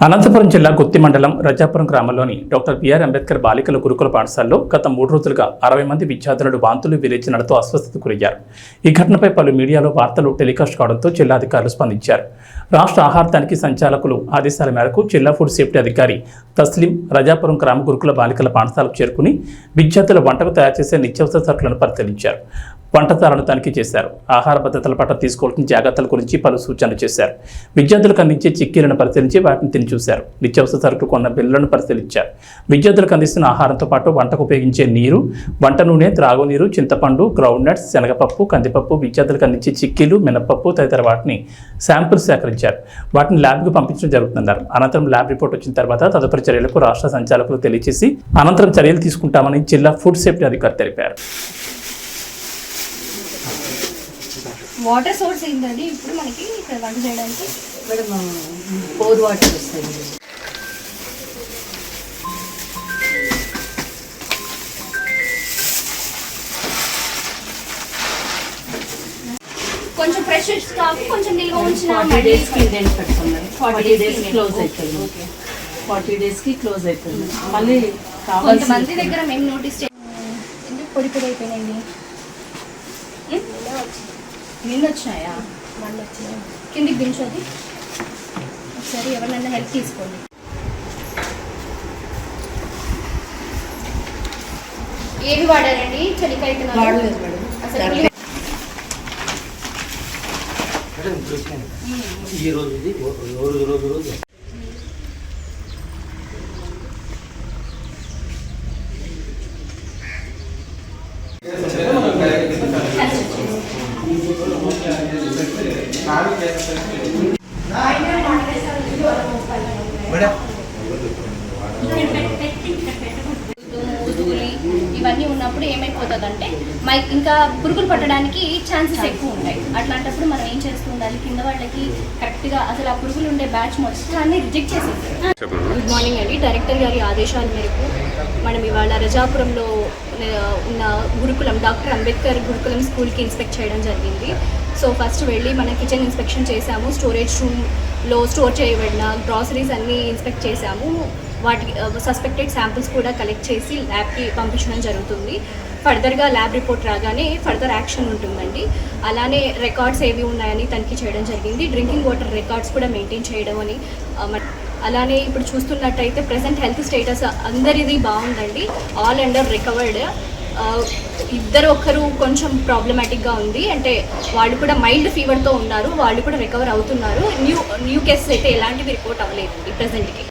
అనంతపురం జిల్లా గుత్తి మండలం రజాపురం గ్రామంలోని డాక్టర్ బిఆర్ అంబేద్కర్ బాలికల గురుకుల పాఠశాలలో గత 3 రోజులుగా 60 మంది విద్యార్థులు వాంతులు విరేచనలతో అస్వస్థతకు గురయ్యారు. ఈ ఘటనపై పలు మీడియాలో వార్తలు టెలికాస్ట్ కావడంతో జిల్లా అధికారులు స్పందించారు. రాష్ట్ర ఆహార తనిఖీ సంచాలకులు ఆదేశాల మేరకు జిల్లా ఫుడ్ సేఫ్టీ అధికారి తస్లీం రజాపురం గ్రామ గురుకుల బాలికల పాఠశాలకు చేరుకుని విద్యార్థుల వంటకు తయారు చేసే నిత్యావసర సరుకులను పరిశీలించారు. వంటశాలను తనిఖీ చేశారు. ఆహార భద్రతల పట్ల తీసుకోవాల్సిన జాగ్రత్తల గురించి పలు సూచనలు చేశారు. విద్యార్థులకు అందించే చిక్కీలను పరిశీలించి వాటిని తిని చూశారు. నిత్యావసర సరుకులు కొన్న బిల్లులను పరిశీలించారు. విద్యార్థులకు అందిస్తున్న ఆహారంతో పాటు వంటకు ఉపయోగించే నీరు, వంట నూనె, త్రాగునీరు, చింతపండు, గ్రౌండ్ నట్స్, శనగపప్పు, కందిపప్పు, విద్యార్థులకు అందించే చిక్కీలు, మినపప్పు తదితర వాటిని శాంపుల్స్ సేకరించారు. వాటిని ల్యాబ్కు పంపించడం జరుగుతుందన్నారు. అనంతరం ల్యాబ్ రిపోర్ట్ వచ్చిన తర్వాత తదుపరి చర్యలకు రాష్ట్ర సంచాలకులు తెలియజేసి అనంతరం చర్యలు తీసుకుంటామని జిల్లా ఫుడ్ సేఫ్టీ అధికారి తెలిపారు. వాటర్ సోర్స్ ఏంటండి ఇప్పుడు మనకి ఇక్కడ వంట చేయడానికి? మేడం బోర్ వాటర్ వస్తుంది. కొంచెం ఫ్రెష్ స్టాక్ కొంచెం నిల్వ ఉంచిన 40 డేస్కి ఇండెంట్ పెట్టుకున్నాను. 40 డేస్కి క్లోజ్ అవుతుంది. 40 డేస్కి క్లోజ్ అవుతుంది. మళ్ళీ కొంతమంది దగ్గర మేము నోటీస్ ఎందుకు పొడి పొడి అయిపోయినాయండి? నిన్న వచ్చినాయా? వాళ్ళు వచ్చినాయి. కిందికి దించోది ఒకసారి, ఎవరినైనా హెల్ప్ తీసుకోండి. ఏవి వాడారండి? చలికైతే వాడలేదు మేడం. అసలు ఈ రోజు ఇది రోజు ఇవన్నీ ఉన్నప్పుడు ఏమైపోతుందంటే ఇంకా పురుగులు పట్టడానికి ఛాన్సెస్ ఎక్కువ ఉంటాయి. అట్లాంటప్పుడు మనం ఏం చేస్తూ ఉండాలి? కింద వాళ్ళకి కరెక్ట్గా అసలు ఆ పురుగులు ఉండే బ్యాచ్ మొత్తాన్ని రిజెక్ట్ చేసేది. గుడ్ మార్నింగ్ అండి. డైరెక్టర్ గారి ఆదేశాల మేరకు మనం ఇవాళ రజాపురంలో ఉన్న గురుకులం డాక్టర్ అంబేద్కర్ గురుకులం స్కూల్కి ఇన్స్పెక్ట్ చేయడం జరిగింది. సో ఫస్ట్ వెళ్ళి మన కిచెన్ ఇన్స్పెక్షన్ చేశాము. స్టోరేజ్ రూమ్లో స్టోర్ చేయబడిన గ్రాసరీస్ అన్నీ ఇన్స్పెక్ట్ చేశాము. వాటికి సస్పెక్టెడ్ శాంపిల్స్ కూడా కలెక్ట్ చేసి ల్యాబ్కి పంపించడం జరుగుతుంది. ఫర్దర్గా ల్యాబ్ రిపోర్ట్ రాగానే ఫర్దర్ యాక్షన్ ఉంటుందండి. అలానే రికార్డ్స్ ఏవి ఉన్నాయని తనిఖీ చేయడం జరిగింది. డ్రింకింగ్ వాటర్ రికార్డ్స్ కూడా మెయింటైన్ చేయడం అని. అలానే ఇప్పుడు చూస్తున్నట్టయితే ప్రజెంట్ హెల్త్ స్టేటస్ అందరిది బాగుందండి. All under recovered. ఒకరు కొంచెం ప్రాబ్లమాటిక్గా ఉంది, అంటే వాళ్ళు కూడా మైల్డ్ ఫీవర్తో ఉన్నారు. వాళ్ళు కూడా రికవర్ అవుతున్నారు. న్యూ కేసెస్ అయితే ఎలాంటివి రిపోర్ట్ అవ్వలేదండి ప్రజెంట్కి.